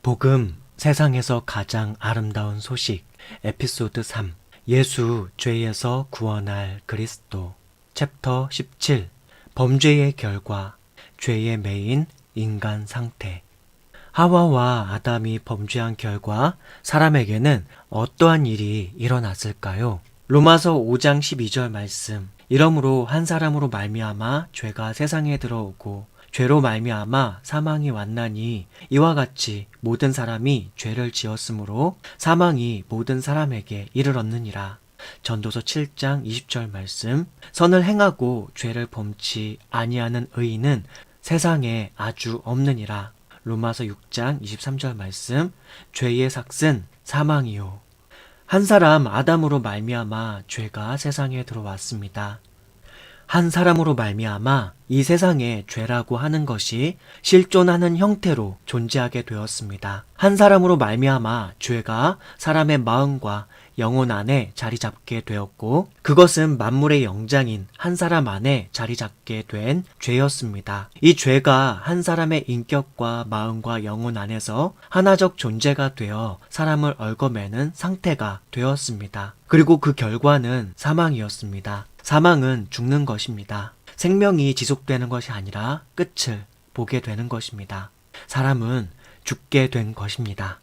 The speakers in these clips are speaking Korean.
복음, 세상에서 가장 아름다운 소식, 에피소드 3, 예수 죄에서 구원할 그리스도, 챕터 17, 범죄의 결과, 죄의 메인, 인간 상태. 하와와 아담이 범죄한 결과 사람에게는 어떠한 일이 일어났을까요? 로마서 5장 12절 말씀. 이러므로 한 사람으로 말미암아 죄가 세상에 들어오고 죄로 말미암아 사망이 왔나니 이와 같이 모든 사람이 죄를 지었으므로 사망이 모든 사람에게 이르렀느니라. 전도서 7장 20절 말씀. 선을 행하고 죄를 범치 아니하는 의인은 세상에 아주 없느니라. 로마서 6장 23절 말씀. 죄의 삭은 사망이요. 한 사람 아담으로 말미암아 죄가 세상에 들어왔습니다. 한 사람으로 말미암아 이 세상에 죄라고 하는 것이 실존하는 형태로 존재하게 되었습니다. 한 사람으로 말미암아 죄가 사람의 마음과 영혼 안에 자리 잡게 되었고 그것은 만물의 영장인 한 사람 안에 자리 잡게 된 죄였습니다. 이 죄가 한 사람의 인격과 마음과 영혼 안에서 하나적 존재가 되어 사람을 얽어매는 상태가 되었습니다. 그리고 그 결과는 사망이었습니다. 사망은 죽는 것입니다. 생명이 지속되는 것이 아니라 끝을 보게 되는 것입니다. 사람은 죽게 된 것입니다.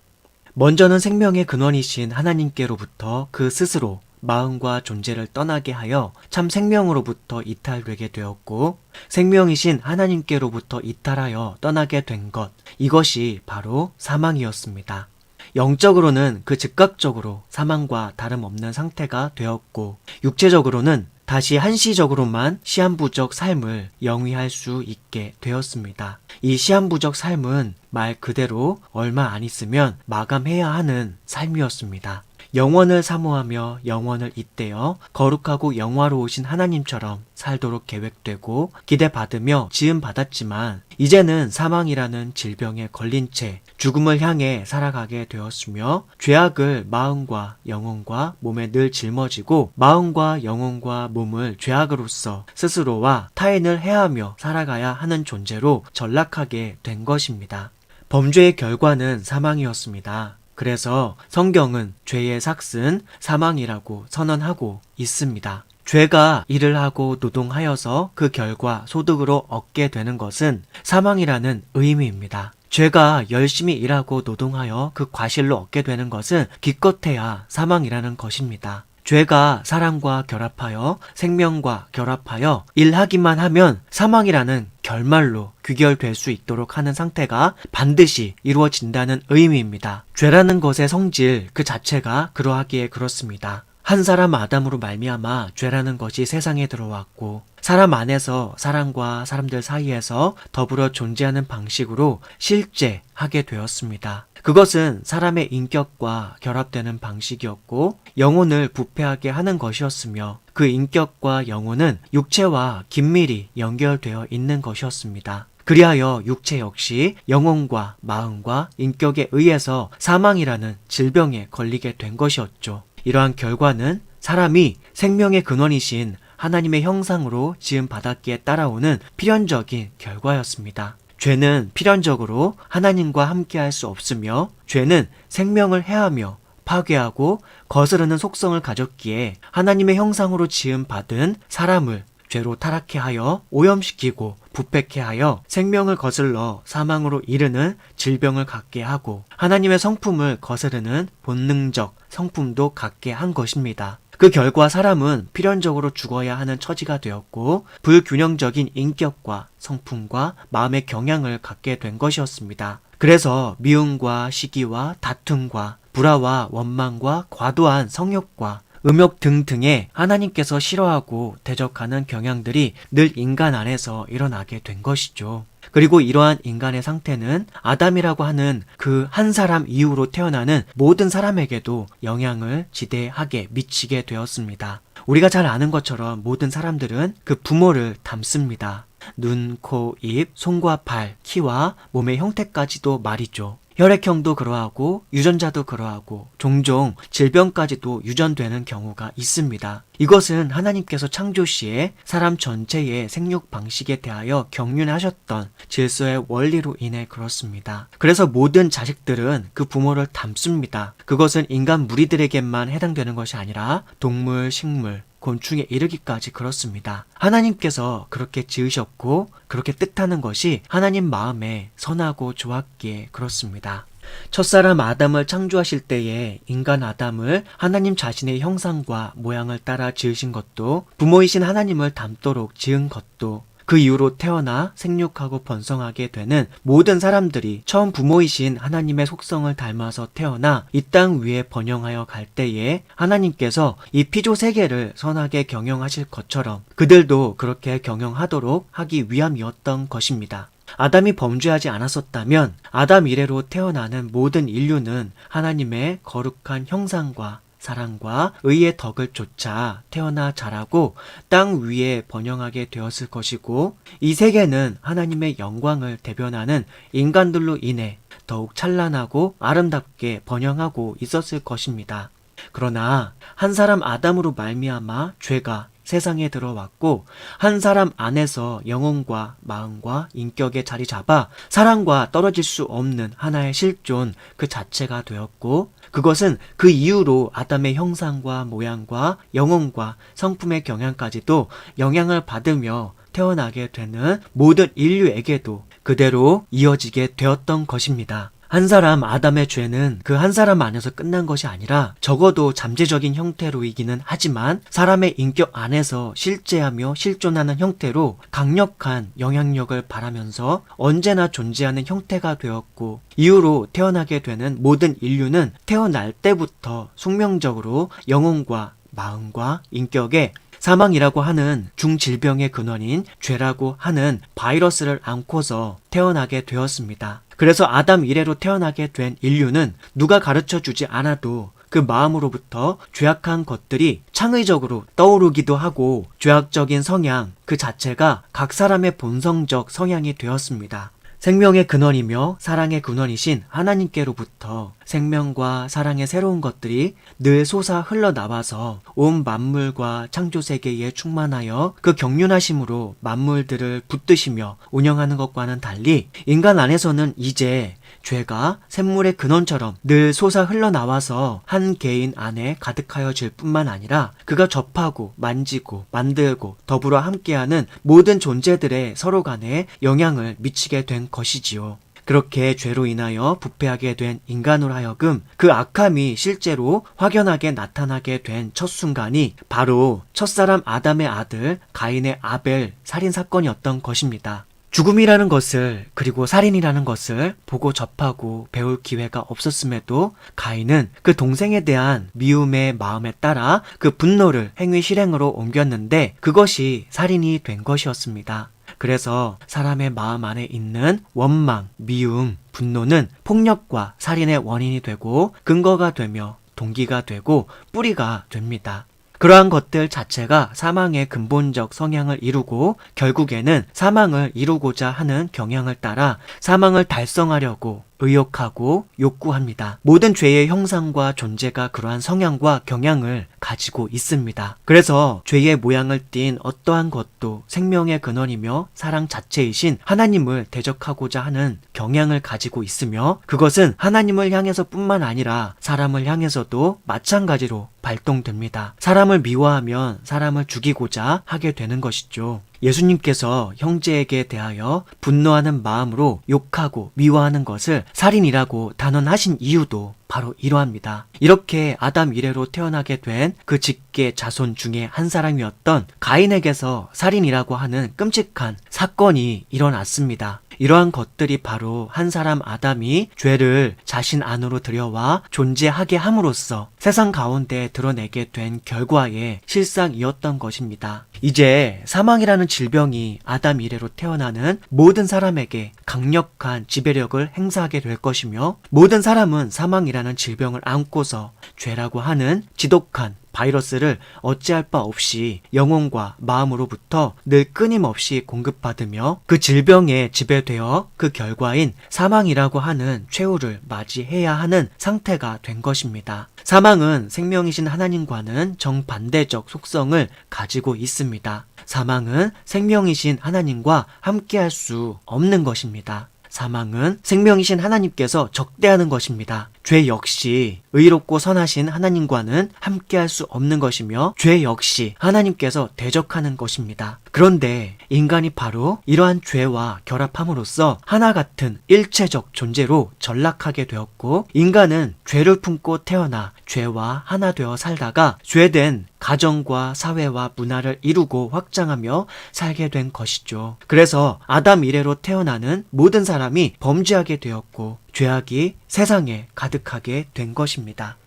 먼저는 생명의 근원이신 하나님께로부터 그 스스로 마음과 존재를 떠나게 하여 참 생명으로부터 이탈되게 되었고 생명이신 하나님께로부터 이탈하여 떠나게 된 것, 이것이 바로 사망이었습니다. 영적으로는 그 즉각적으로 사망과 다름없는 상태가 되었고 육체적으로는 다시 한시적으로만 시한부적 삶을 영위할 수 있게 되었습니다. 이 시한부적 삶은 말 그대로 얼마 안 있으면 마감해야 하는 삶이었습니다. 영원을 사모하며 영원을 잇대어 거룩하고 영화로우신 하나님처럼 살도록 계획되고 기대받으며 지음받았지만 이제는 사망이라는 질병에 걸린 채 죽음을 향해 살아가게 되었으며 죄악을 마음과 영혼과 몸에 늘 짊어지고 마음과 영혼과 몸을 죄악으로서 스스로와 타인을 해하며 살아가야 하는 존재로 전락하게 된 것입니다. 범죄의 결과는 사망이었습니다. 그래서 성경은 죄의 삭은 사망이라고 선언하고 있습니다. 죄가 일을 하고 노동하여서 그 결과 소득으로 얻게 되는 것은 사망이라는 의미입니다. 죄가 열심히 일하고 노동하여 그 과실로 얻게 되는 것은 기껏해야 사망이라는 것입니다. 죄가 사람과 결합하여 생명과 결합하여 일하기만 하면 사망이라는 결말로 귀결될 수 있도록 하는 상태가 반드시 이루어진다는 의미입니다. 죄라는 것의 성질 그 자체가 그러하기에 그렇습니다. 한 사람 아담으로 말미암아 죄라는 것이 세상에 들어왔고 사람 안에서 사람과 사람들 사이에서 더불어 존재하는 방식으로 실제하게 되었습니다. 그것은 사람의 인격과 결합되는 방식이었고 영혼을 부패하게 하는 것이었으며 그 인격과 영혼은 육체와 긴밀히 연결되어 있는 것이었습니다. 그리하여 육체 역시 영혼과 마음과 인격에 의해서 사망이라는 질병에 걸리게 된 것이었죠. 이러한 결과는 사람이 생명의 근원이신 하나님의 형상으로 지음받았기에 따라오는 필연적인 결과였습니다. 죄는 필연적으로 하나님과 함께할 수 없으며 죄는 생명을 해하며 파괴하고 거스르는 속성을 가졌기에 하나님의 형상으로 지음받은 사람을 죄로 타락해 하여 오염시키고 부패케 하여 생명을 거슬러 사망으로 이르는 질병을 갖게 하고 하나님의 성품을 거스르는 본능적 성품도 갖게 한 것입니다. 그 결과 사람은 필연적으로 죽어야 하는 처지가 되었고 불균형적인 인격과 성품과 마음의 경향을 갖게 된 것이었습니다. 그래서 미움과 시기와 다툼과 불화와 원망과 과도한 성욕과 음욕 등등의 하나님께서 싫어하고 대적하는 경향들이 늘 인간 안에서 일어나게 된 것이죠. 그리고 이러한 인간의 상태는 아담이라고 하는 그 한 사람 이후로 태어나는 모든 사람에게도 영향을 지대하게 미치게 되었습니다. 우리가 잘 아는 것처럼 모든 사람들은 그 부모를 닮습니다. 눈, 코, 입, 손과 발, 키와 몸의 형태까지도 말이죠. 혈액형도 그러하고 유전자도 그러하고 종종 질병까지도 유전되는 경우가 있습니다. 이것은 하나님께서 창조 시에 사람 전체의 생육 방식에 대하여 경륜하셨던 질서의 원리로 인해 그렇습니다. 그래서 모든 자식들은 그 부모를 닮습니다. 그것은 인간 무리들에게만 해당되는 것이 아니라 동물, 식물, 곤충에 이르기까지 그렇습니다. 하나님께서 그렇게 지으셨고 그렇게 뜻하는 것이 하나님 마음에 선하고 좋았기에 그렇습니다. 첫사람 아담을 창조하실 때에 인간 아담을 하나님 자신의 형상과 모양을 따라 지으신 것도 부모이신 하나님을 닮도록 지은 것도 그 이후로 태어나 생육하고 번성하게 되는 모든 사람들이 처음 부모이신 하나님의 속성을 닮아서 태어나 이 땅 위에 번영하여 갈 때에 하나님께서 이 피조 세계를 선하게 경영하실 것처럼 그들도 그렇게 경영하도록 하기 위함이었던 것입니다. 아담이 범죄하지 않았었다면 아담 이래로 태어나는 모든 인류는 하나님의 거룩한 형상과 사랑과 의의 덕을 쫓아 태어나 자라고 땅 위에 번영하게 되었을 것이고 이 세계는 하나님의 영광을 대변하는 인간들로 인해 더욱 찬란하고 아름답게 번영하고 있었을 것입니다. 그러나 한 사람 아담으로 말미암아 죄가 세상에 들어왔고 한 사람 안에서 영혼과 마음과 인격에 자리 잡아 사랑과 떨어질 수 없는 하나의 실존 그 자체가 되었고 그것은 그 이후로 아담의 형상과 모양과 영혼과 성품의 경향까지도 영향을 받으며 태어나게 되는 모든 인류에게도 그대로 이어지게 되었던 것입니다. 한 사람 아담의 죄는 그 한 사람 안에서 끝난 것이 아니라 적어도 잠재적인 형태로이기는 하지만 사람의 인격 안에서 실제하며 실존하는 형태로 강력한 영향력을 발하면서 언제나 존재하는 형태가 되었고 이후로 태어나게 되는 모든 인류는 태어날 때부터 숙명적으로 영혼과 마음과 인격에 사망이라고 하는 중질병의 근원인 죄라고 하는 바이러스를 안고서 태어나게 되었습니다. 그래서 아담 이래로 태어나게 된 인류는 누가 가르쳐 주지 않아도 그 마음으로부터 죄악한 것들이 창의적으로 떠오르기도 하고 죄악적인 성향 그 자체가 각 사람의 본성적 성향이 되었습니다. 생명의 근원이며 사랑의 근원이신 하나님께로부터 생명과 사랑의 새로운 것들이 늘 솟아 흘러나와서 온 만물과 창조세계에 충만하여 그 경륜하심으로 만물들을 붙드시며 운영하는 것과는 달리 인간 안에서는 이제 죄가 샘물의 근원처럼 늘 솟아 흘러나와서 한 개인 안에 가득하여질 뿐만 아니라 그가 접하고 만지고 만들고 더불어 함께하는 모든 존재들의 서로 간에 영향을 미치게 된 것이지요. 그렇게 죄로 인하여 부패하게 된 인간으로 하여금 그 악함이 실제로 확연하게 나타나게 된 첫 순간이 바로 첫사람 아담의 아들 가인의 아벨 살인사건이었던 것입니다. 죽음이라는 것을 그리고 살인이라는 것을 보고 접하고 배울 기회가 없었음에도 가인은 그 동생에 대한 미움의 마음에 따라 그 분노를 행위 실행으로 옮겼는데 그것이 살인이 된 것이었습니다. 그래서 사람의 마음 안에 있는 원망, 미움, 분노는 폭력과 살인의 원인이 되고 근거가 되며 동기가 되고 뿌리가 됩니다. 그러한 것들 자체가 사망의 근본적 성향을 이루고 결국에는 사망을 이루고자 하는 경향을 따라 사망을 달성하려고 의욕하고 욕구합니다. 모든 죄의 형상과 존재가 그러한 성향과 경향을 가지고 있습니다. 그래서 죄의 모양을 띤 어떠한 것도 생명의 근원이며 사랑 자체이신 하나님을 대적하고자 하는 경향을 가지고 있으며 그것은 하나님을 향해서 뿐만 아니라 사람을 향해서도 마찬가지로 발동됩니다. 사람을 미워하면 사람을 죽이고자 하게 되는 것이죠. 예수님께서 형제에게 대하여 분노하는 마음으로 욕하고 미워하는 것을 살인이라고 단언하신 이유도 바로 이러합니다. 이렇게 아담 이래로 태어나게 된 그 직계 자손 중에 한 사람이었던 가인에게서 살인이라고 하는 끔찍한 사건이 일어났습니다. 이러한 것들이 바로 한 사람 아담이 죄를 자신 안으로 들여와 존재하게 함으로써 세상 가운데 드러내게 된 결과의 실상이었던 것입니다. 이제 사망이라는 질병이 아담 이래로 태어나는 모든 사람에게 강력한 지배력을 행사하게 될 것이며 모든 사람은 사망이라는 질병을 안고서 죄라고 하는 지독한 바이러스를 어찌할 바 없이 영혼과 마음으로부터 늘 끊임없이 공급받으며 그 질병에 지배되어 그 결과인 사망이라고 하는 최후를 맞이해야 하는 상태가 된 것입니다. 사망은 생명이신 하나님과는 정반대적 속성을 가지고 있습니다. 사망은 생명이신 하나님과 함께할 수 없는 것입니다. 사망은 생명이신 하나님께서 적대하는 것입니다. 죄 역시 의롭고 선하신 하나님과는 함께할 수 없는 것이며 죄 역시 하나님께서 대적하는 것입니다. 그런데 인간이 바로 이러한 죄와 결합함으로써 하나 같은 일체적 존재로 전락하게 되었고, 인간은 죄를 품고 태어나 죄와 하나 되어 살다가 죄된 가정과 사회와 문화를 이루고 확장하며 살게 된 것이죠. 그래서 아담 이래로 태어나는 모든 사람이 범죄하게 되었고 죄악이 세상에 가득하게 된 것입니다.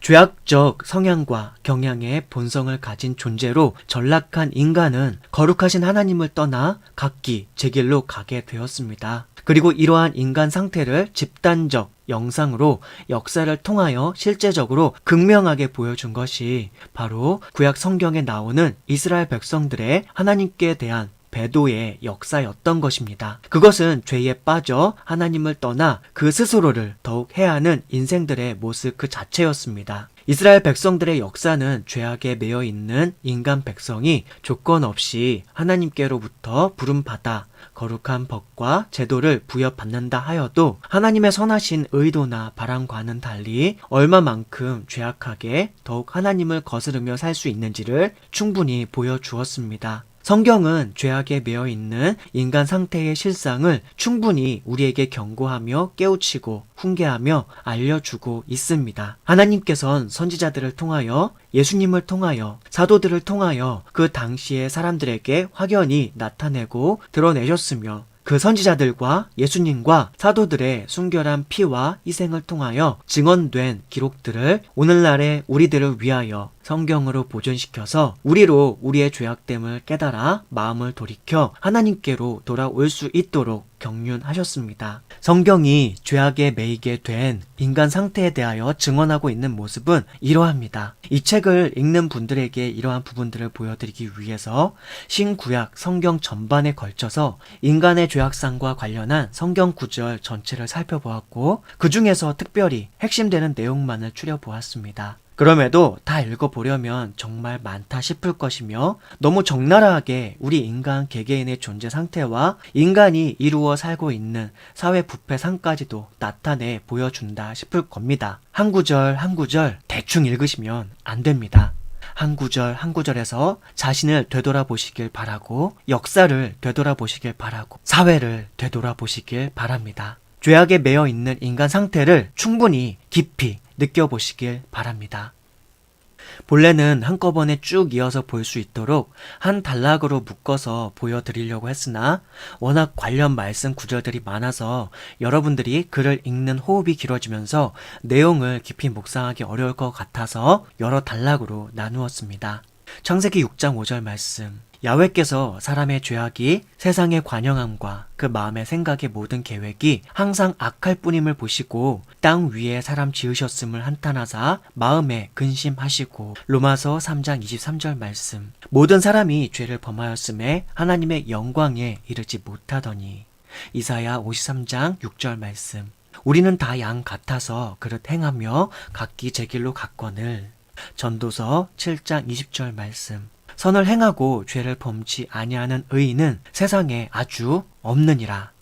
죄악적 성향과 경향의 본성을 가진 존재로 전락한 인간은 거룩하신 하나님을 떠나 각기 제 길로 가게 되었습니다. 그리고 이러한 인간 상태를 집단적 영상으로 역사를 통하여 실제적으로 극명하게 보여준 것이 바로 구약 성경에 나오는 이스라엘 백성들의 하나님께 대한 배도의 역사였던 것입니다. 그것은 죄에 빠져 하나님을 떠나 그 스스로를 더욱 해하는 인생들의 모습 그 자체였습니다. 이스라엘 백성들의 역사는 죄악에 매여 있는 인간 백성이 조건 없이 하나님께로부터 부름받아 거룩한 법과 제도를 부여받는다 하여도 하나님의 선하신 의도나 바람과는 달리 얼마만큼 죄악하게 더욱 하나님을 거스르며 살 수 있는지를 충분히 보여주었습니다. 성경은 죄악에 매여 있는 인간 상태의 실상을 충분히 우리에게 경고하며 깨우치고 훈계하며 알려주고 있습니다. 하나님께서는 선지자들을 통하여, 예수님을 통하여, 사도들을 통하여 그 당시의 사람들에게 확연히 나타내고 드러내셨으며, 그 선지자들과 예수님과 사도들의 순결한 피와 희생을 통하여 증언된 기록들을 오늘날의 우리들을 위하여 성경으로 보존시켜서 우리로 우리의 죄악됨을 깨달아 마음을 돌이켜 하나님께로 돌아올 수 있도록 경륜하셨습니다. 성경이 죄악에 매이게 된 인간 상태에 대하여 증언하고 있는 모습은 이러합니다. 이 책을 읽는 분들에게 이러한 부분들을 보여드리기 위해서 신구약 성경 전반에 걸쳐서 인간의 죄악상과 관련한 성경 구절 전체를 살펴보았고, 그 중에서 특별히 핵심되는 내용만을 추려보았습니다. 그럼에도 다 읽어보려면 정말 많다 싶을 것이며 너무 적나라하게 우리 인간 개개인의 존재 상태와 인간이 이루어 살고 있는 사회 부패 상까지도 나타내 보여준다 싶을 겁니다. 한 구절 한 구절 대충 읽으시면 안 됩니다. 한 구절 한 구절에서 자신을 되돌아보시길 바라고, 역사를 되돌아보시길 바라고, 사회를 되돌아보시길 바랍니다. 죄악에 매여 있는 인간 상태를 충분히 깊이 느껴보시길 바랍니다. 본래는 한꺼번에 쭉 이어서 볼 수 있도록 한 단락으로 묶어서 보여드리려고 했으나 워낙 관련 말씀 구절들이 많아서 여러분들이 글을 읽는 호흡이 길어지면서 내용을 깊이 묵상하기 어려울 것 같아서 여러 단락으로 나누었습니다. 창세기 6장 5절 말씀, 야훼께서 사람의 죄악이 세상의 관영함과 그 마음의 생각의 모든 계획이 항상 악할 뿐임을 보시고 땅 위에 사람 지으셨음을 한탄하사 마음에 근심하시고. 로마서 3장 23절 말씀, 모든 사람이 죄를 범하였음에 하나님의 영광에 이르지 못하더니. 이사야 53장 6절 말씀, 우리는 다 양 같아서 그릇 행하며 각기 제 길로 갔거늘. 전도서 7장 20절 말씀, 선을 행하고 죄를 범치 아니하는 의인은 세상에 아주 없느니라.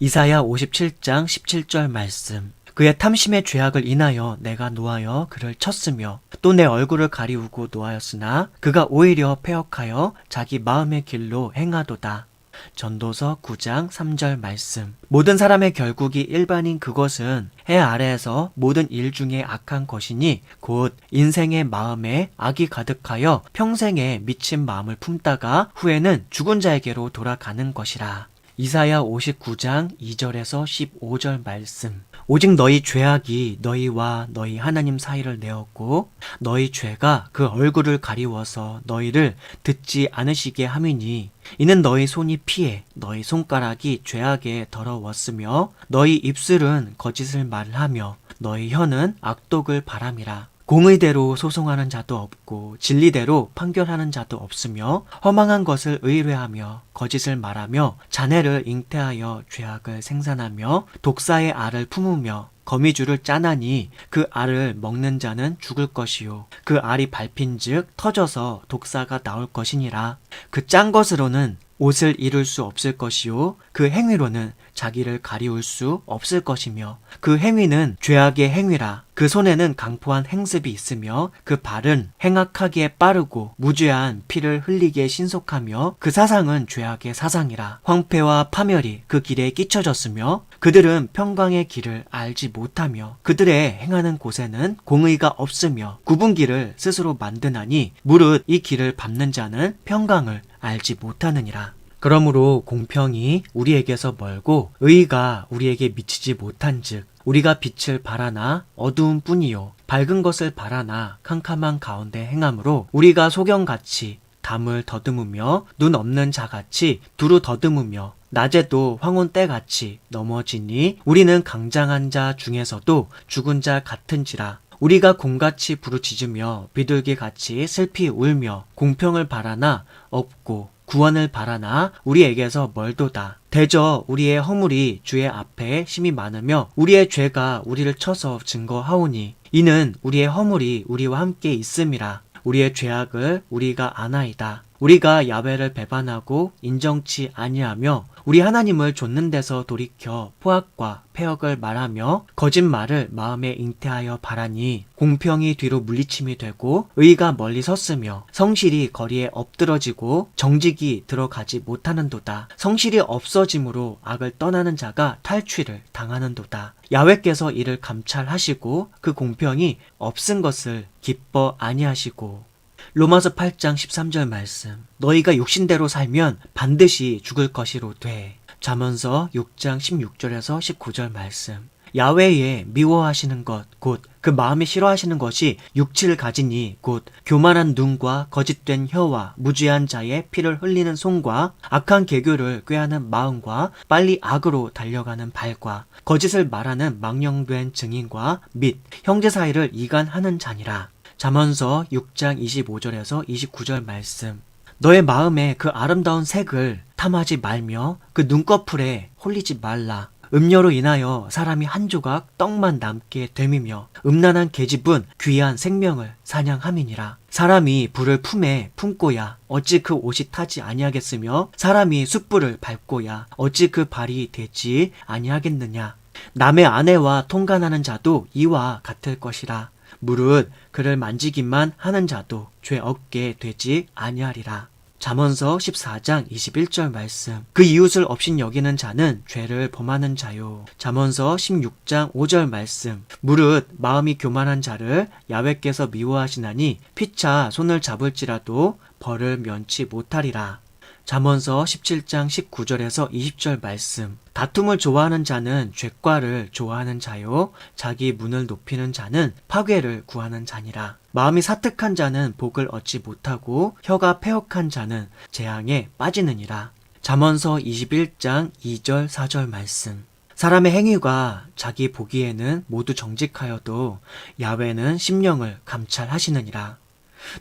이사야 57장 17절 말씀, 그의 탐심의 죄악을 인하여 내가 노하여 그를 쳤으며 또 내 얼굴을 가리우고 노하였으나 그가 오히려 패역하여 자기 마음의 길로 행하도다. 전도서 9장 3절 말씀, 모든 사람의 결국이 일반인 그것은 해 아래에서 모든 일 중에 악한 것이니 곧 인생의 마음에 악이 가득하여 평생에 미친 마음을 품다가 후에는 죽은 자에게로 돌아가는 것이라. 이사야 59장 2절에서 15절 말씀, 오직 너희 죄악이 너희와 너희 하나님 사이를 내었고 너희 죄가 그 얼굴을 가리워서 너희를 듣지 않으시게 함이니 이는 너희 손이 피해 너희 손가락이 죄악에 더러웠으며 너희 입술은 거짓을 말하며 너희 혀는 악독을 바람이라. 공의대로 소송하는 자도 없고 진리대로 판결하는 자도 없으며 허망한 것을 의뢰하며 거짓을 말하며 자네를 잉태하여 죄악을 생산하며 독사의 알을 품으며 거미줄을 짜나니 그 알을 먹는 자는 죽을 것이요 그 알이 밟힌즉 터져서 독사가 나올 것이니라. 그 짠 것으로는 옷을 이룰 수 없을 것이요 그 행위로는 자기를 가리울 수 없을 것이며 그 행위는 죄악의 행위라. 그 손에는 강포한 행습이 있으며 그 발은 행악하기에 빠르고 무죄한 피를 흘리기에 신속하며 그 사상은 죄악의 사상이라. 황폐와 파멸이 그 길에 끼쳐졌으며 그들은 평강의 길을 알지 못하며 그들의 행하는 곳에는 공의가 없으며 굽은 길을 스스로 만드나니 무릇 이 길을 밟는 자는 평강을 알지 못하느니라. 그러므로 공평이 우리에게서 멀고 의의가 우리에게 미치지 못한즉 우리가 빛을 바라나 어두운 뿐이요 밝은 것을 바라나 캄캄한 가운데 행함으로 우리가 소경같이 담을 더듬으며 눈 없는 자같이 두루 더듬으며 낮에도 황혼 때같이 넘어지니 우리는 강장한 자 중에서도 죽은 자 같은지라. 우리가 곰같이 부르짖으며 비둘기같이 슬피 울며 공평을 바라나 없고 구원을 바라나 우리에게서 멀도다. 대저 우리의 허물이 주의 앞에 심히 많으며 우리의 죄가 우리를 쳐서 증거하오니 이는 우리의 허물이 우리와 함께 있음이라. 우리의 죄악을 우리가 아나이다. 우리가 야훼를 배반하고 인정치 아니하며 우리 하나님을 좇는 데서 돌이켜 포악과 패역을 말하며 거짓말을 마음에 잉태하여 바라니 공평이 뒤로 물리침이 되고 의가 멀리 섰으며 성실이 거리에 엎드러지고 정직이 들어가지 못하는도다. 성실이 없어짐으로 악을 떠나는 자가 탈취를 당하는도다. 야훼께서 이를 감찰하시고 그 공평이 없은 것을 기뻐 아니하시고. 로마서 8장 13절 말씀. 너희가 육신대로 살면 반드시 죽을 것이로되. 잠언서 6장 16절에서 19절 말씀. 야훼의 미워하시는 것 곧 그 마음이 싫어하시는 것이 육체를 가지니 곧 교만한 눈과 거짓된 혀와 무죄한 자의 피를 흘리는 손과 악한 계교를 꾀하는 마음과 빨리 악으로 달려가는 발과 거짓을 말하는 망령된 증인과 및 형제 사이를 이간하는 자니라. 잠언서 6장 25절에서 29절 말씀. 너의 마음에 그 아름다운 색을 탐하지 말며 그 눈꺼풀에 홀리지 말라. 음료로 인하여 사람이 한 조각 떡만 남게 됨이며 음란한 계집은 귀한 생명을 사냥함이니라. 사람이 불을 품에 품고야 어찌 그 옷이 타지 아니하겠으며 사람이 숯불을 밟고야 어찌 그 발이 되지 아니하겠느냐. 남의 아내와 통간하는 자도 이와 같을 것이라. 무릇 그를 만지기만 하는 자도 죄 없게 되지 아니하리라. 잠언서 14장 21절 말씀. 그 이웃을 업신 여기는 자는 죄를 범하는 자요. 잠언서 16장 5절 말씀. 무릇 마음이 교만한 자를 야훼께서 미워하시나니 피차 손을 잡을지라도 벌을 면치 못하리라. 잠언서 17장 19절에서 20절 말씀. 다툼을 좋아하는 자는 죄과를 좋아하는 자요 자기 문을 높이는 자는 파괴를 구하는 자니라. 마음이 사특한 자는 복을 얻지 못하고 혀가 패역한 자는 재앙에 빠지느니라. 잠언서 21장 2절 4절 말씀. 사람의 행위가 자기 보기에는 모두 정직하여도 야훼는 심령을 감찰하시느니라.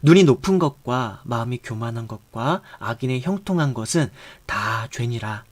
눈이 높은 것과 마음이 교만한 것과 악인의 형통한 것은 다 죄니라.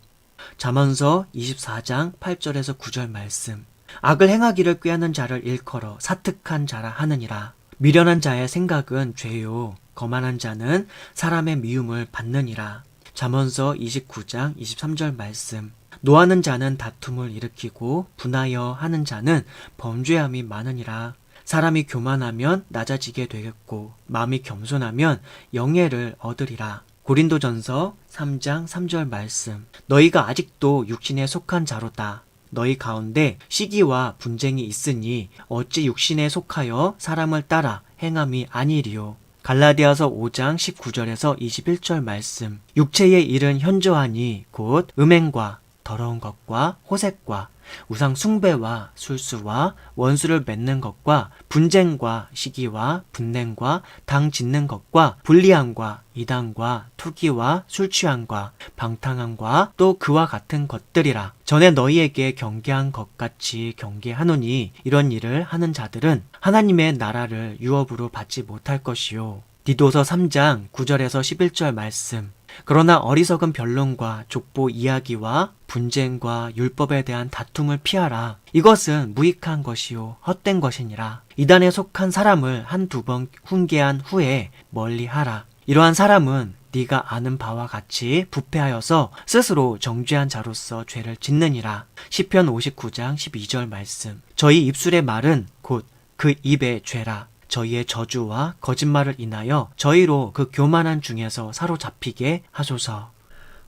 잠언서 24장 8절에서 9절 말씀. 악을 행하기를 꾀하는 자를 일컬어 사특한 자라 하느니라. 미련한 자의 생각은 죄요 거만한 자는 사람의 미움을 받느니라. 잠언서 29장 23절 말씀. 노하는 자는 다툼을 일으키고 분하여 하는 자는 범죄함이 많으니라. 사람이 교만하면 낮아지게 되겠고 마음이 겸손하면 영예를 얻으리라. 고린도전서 3장 3절 말씀. 너희가 아직도 육신에 속한 자로다. 너희 가운데 시기와 분쟁이 있으니 어찌 육신에 속하여 사람을 따라 행함이 아니리요. 갈라디아서 5장 19절에서 21절 말씀. 육체의 일은 현저하니 곧 음행과 더러운 것과 호색과 우상 숭배와 술수와 원수를 맺는 것과 분쟁과 시기와 분냉과 당 짓는 것과 불리함과 이단과 투기와 술 취함과 방탕함과 또 그와 같은 것들이라. 전에 너희에게 경계한 것 같이 경계하노니 이런 일을 하는 자들은 하나님의 나라를 유업으로 받지 못할 것이요. 디도서 3장 9절에서 11절 말씀. 그러나 어리석은 변론과 족보 이야기와 분쟁과 율법에 대한 다툼을 피하라. 이것은 무익한 것이요 헛된 것이니라. 이단에 속한 사람을 한두 번 훈계한 후에 멀리하라. 이러한 사람은 네가 아는 바와 같이 부패하여서 스스로 정죄한 자로서 죄를 짓느니라. 시편 59장 12절 말씀. 저희 입술의 말은 곧 그 입의 죄라. 저희의 저주와 거짓말을 인하여 저희로 그 교만한 중에서 사로잡히게 하소서.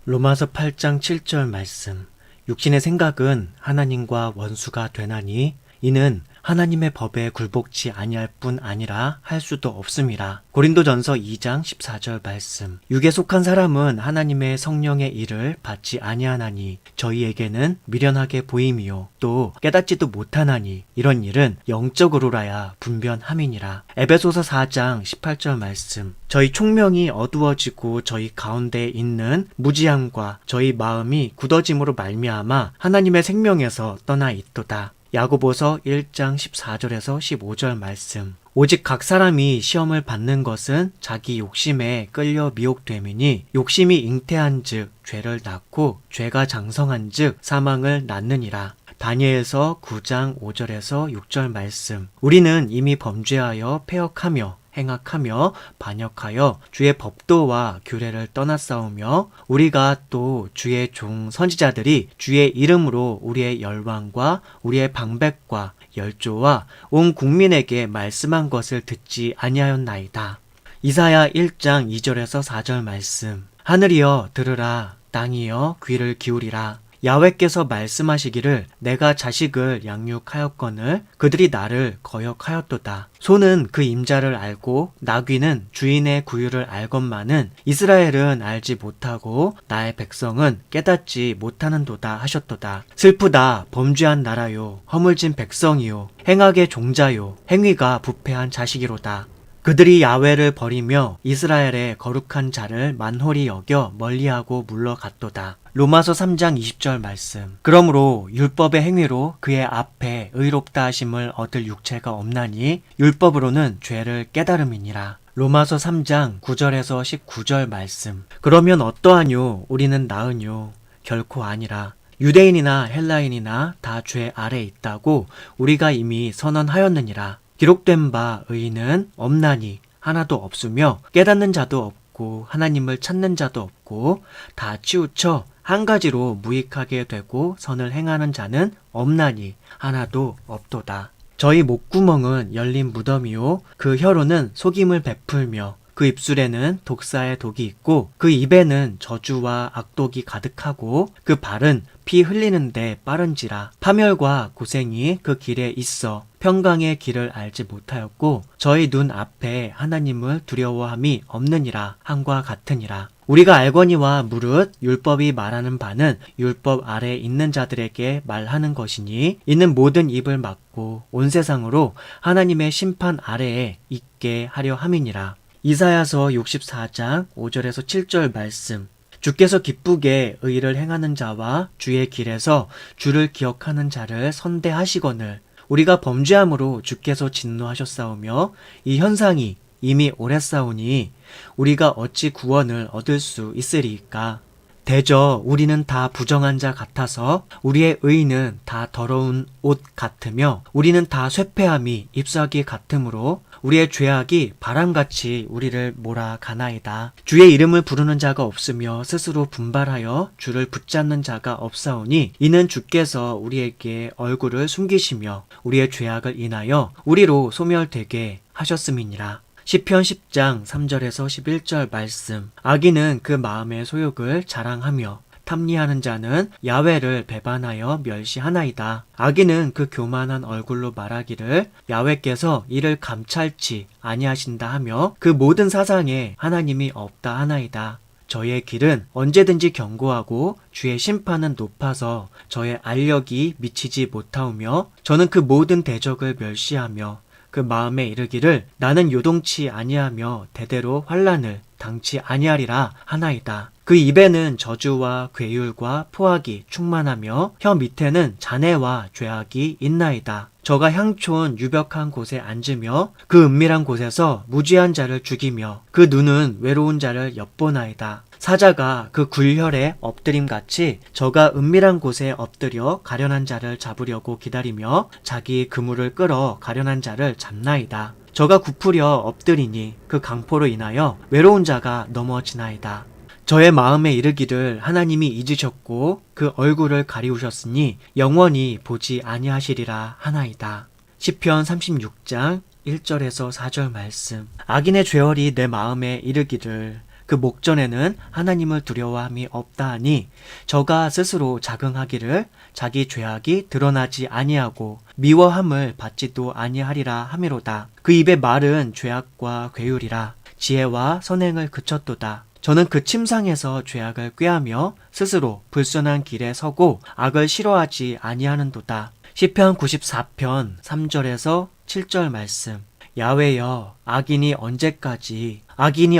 로마서 8장 7절 말씀. 육신의 생각은 하나님과 원수가 되나니 이는 하나님의 법에 굴복치 아니할 뿐 아니라 할 수도 없음이라. 고린도전서 2장 14절 말씀. 육에 속한 사람은 하나님의 성령의 일을 받지 아니하나니 저희에게는 미련하게 보임이요 또 깨닫지도 못하나니 이런 일은 영적으로라야 분변함이니라. 에베소서 4장 18절 말씀. 저희 총명이 어두워지고 저희 가운데 있는 무지함과 저희 마음이 굳어짐으로 말미암아 하나님의 생명에서 떠나 있도다. 야고보서 1장 14절에서 15절 말씀. 오직 각 사람이 시험을 받는 것은 자기 욕심에 끌려 미혹됨이니 욕심이 잉태한 즉 죄를 낳고 죄가 장성한 즉 사망을 낳느니라. 다니엘서 9장 5절에서 6절 말씀. 우리는 이미 범죄하여 패역하며 행악하며 반역하여 주의 법도와 규례를 떠나싸우며 우리가 또 주의 종 선지자들이 주의 이름으로 우리의 열왕과 우리의 방백과 열조와 온 국민에게 말씀한 것을 듣지 아니하였나이다. 이사야 1장 2절에서 4절 말씀. 하늘이여 들으라, 땅이여 귀를 기울이라. 야훼께서 말씀하시기를 내가 자식을 양육하였거늘 그들이 나를 거역하였도다. 소는 그 임자를 알고 나귀는 주인의 구유를 알건만은 이스라엘은 알지 못하고 나의 백성은 깨닫지 못하는도다 하셨도다. 슬프다. 범죄한 나라요 허물진 백성이요 행악의 종자요 행위가 부패한 자식이로다. 그들이 야훼를 버리며 이스라엘의 거룩한 자를 만홀히 여겨 멀리하고 물러갔도다. 로마서 3장 20절 말씀. 그러므로 율법의 행위로 그의 앞에 의롭다 하심을 얻을 육체가 없나니 율법으로는 죄를 깨달음이니라. 로마서 3장 9절에서 19절 말씀. 그러면 어떠하뇨? 우리는 나으뇨? 결코 아니라. 유대인이나 헬라인이나 다 죄 아래 있다고 우리가 이미 선언하였느니라. 기록된 바 의인은 없나니 하나도 없으며 깨닫는 자도 없고 하나님을 찾는 자도 없고 다 치우쳐 한 가지로 무익하게 되고 선을 행하는 자는 없나니 하나도 없도다. 저희 목구멍은 열린 무덤이요 그 혀로는 속임을 베풀며 그 입술에는 독사의 독이 있고 그 입에는 저주와 악독이 가득하고 그 발은 피 흘리는데 빠른지라. 파멸과 고생이 그 길에 있어 평강의 길을 알지 못하였고 저희 눈 앞에 하나님을 두려워함이 없느니라 함과 같으니라. 우리가 알거니와 무릇 율법이 말하는 바는 율법 아래 있는 자들에게 말하는 것이니 이는 모든 입을 막고 온 세상으로 하나님의 심판 아래에 있게 하려 함이니라. 이사야서 64장 5절에서 7절 말씀. 주께서 기쁘게 의를 행하는 자와 주의 길에서 주를 기억하는 자를 선대하시거늘 우리가 범죄함으로 주께서 진노하셨사오며 이 현상이 이미 오래 싸우니 우리가 어찌 구원을 얻을 수 있으리이까. 대저 우리는 다 부정한 자 같아서 우리의 의는 다 더러운 옷 같으며 우리는 다 쇠폐함이 잎사귀 같으므로 우리의 죄악이 바람같이 우리를 몰아가나이다. 주의 이름을 부르는 자가 없으며 스스로 분발하여 주를 붙잡는 자가 없사오니 이는 주께서 우리에게 얼굴을 숨기시며 우리의 죄악을 인하여 우리로 소멸되게 하셨음이니라. 시편 10장 3절에서 11절 말씀. 악인은 그 마음의 소욕을 자랑하며 탐리하는 자는 야훼를 배반하여 멸시하나이다. 악인은 그 교만한 얼굴로 말하기를 야훼께서 이를 감찰치 아니하신다 하며 그 모든 사상에 하나님이 없다 하나이다. 저의 길은 언제든지 견고하고 주의 심판은 높아서 저의 알력이 미치지 못하오며 저는 그 모든 대적을 멸시하며 그 마음에 이르기를 나는 요동치 아니하며 대대로 환난을 당치 아니하리라 하나이다. 그 입에는 저주와 괴율과 포악이 충만하며 혀 밑에는 잔해와 죄악이 있나이다. 저가 향촌 유벽한 곳에 앉으며 그 은밀한 곳에서 무지한 자를 죽이며 그 눈은 외로운 자를 엿보나이다. 사자가 그 굴혈에 엎드림같이 저가 은밀한 곳에 엎드려 가련한 자를 잡으려고 기다리며 자기 그물을 끌어 가련한 자를 잡나이다. 저가 굽으려 엎드리니 그 강포로 인하여 외로운 자가 넘어지나이다. 저의 마음에 이르기를 하나님이 잊으셨고 그 얼굴을 가리우셨으니 영원히 보지 아니하시리라 하나이다. 시편 36장 1절에서 4절 말씀. 악인의 죄월이 내 마음에 이르기를 그 목전에는 하나님을 두려워함이 없다 하니 저가 스스로 자긍하기를 자기 죄악이 드러나지 아니하고 미워함을 받지도 아니하리라 하미로다. 그 입의 말은 죄악과 괴율이라 지혜와 선행을 그쳤도다. 저는 그 침상에서 죄악을 꾀하며 스스로 불순한 길에 서고 악을 싫어하지 아니하는도다. 시편 94편 3절에서 7절 말씀. 야훼여, 악인이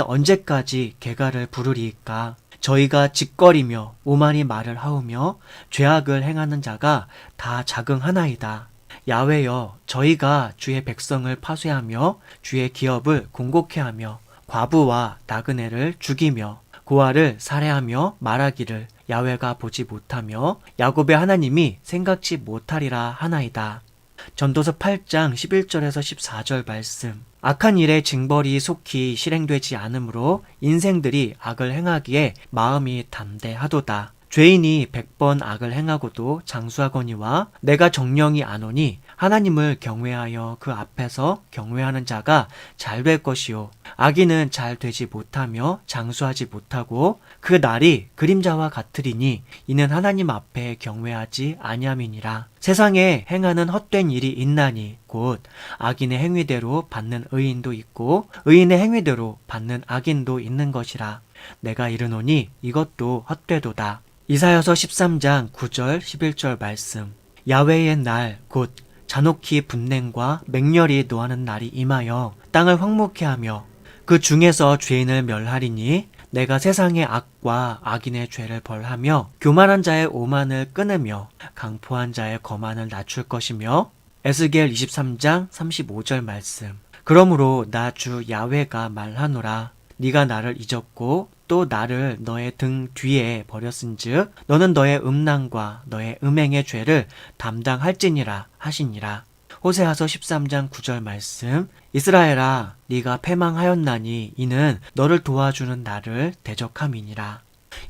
언제까지 개가를 부르리이까? 저희가 짓거리며 오만히 말을 하우며 죄악을 행하는 자가 다 자긍하나이다. 야훼여, 저희가 주의 백성을 파쇄하며 주의 기업을 공곡해 하며 과부와 나그네를 죽이며 고아를 살해하며 말하기를 야훼가 보지 못하며 야곱의 하나님이 생각지 못하리라 하나이다. 전도서 8장 11절에서 14절 말씀. 악한 일의 징벌이 속히 실행되지 않으므로 인생들이 악을 행하기에 마음이 담대하도다. 죄인이 100번 악을 행하고도 장수하거니와 내가 정령이 안 오니 하나님을 경외하여 그 앞에서 경외하는 자가 잘 될 것이요 악인은 잘 되지 못하며 장수하지 못하고 그 날이 그림자와 같으리니 이는 하나님 앞에 경외하지 아니함이니라. 세상에 행하는 헛된 일이 있나니 곧 악인의 행위대로 받는 의인도 있고 의인의 행위대로 받는 악인도 있는 것이라. 내가 이르노니 이것도 헛되도다. 이사야서 13장 9절 11절 말씀. 야훼의 날 곧 잔혹히 분냉과 맹렬히 노하는 날이 임하여 땅을 황무케 하며 그 중에서 죄인을 멸하리니 내가 세상의 악과 악인의 죄를 벌하며 교만한 자의 오만을 끊으며 강포한 자의 거만을 낮출 것이며 에스겔 23장 35절 말씀. 그러므로 나 주 야훼가 말하노라. 네가 나를 잊었고 또 나를 너의 등 뒤에 버렸은즉 너는 너의 음란과 너의 음행의 죄를 담당할지니라 하시니라. 호세아서 13장 9절 말씀. 이스라엘아, 네가 패망하였나니 이는 너를 도와주는 나를 대적함이니라.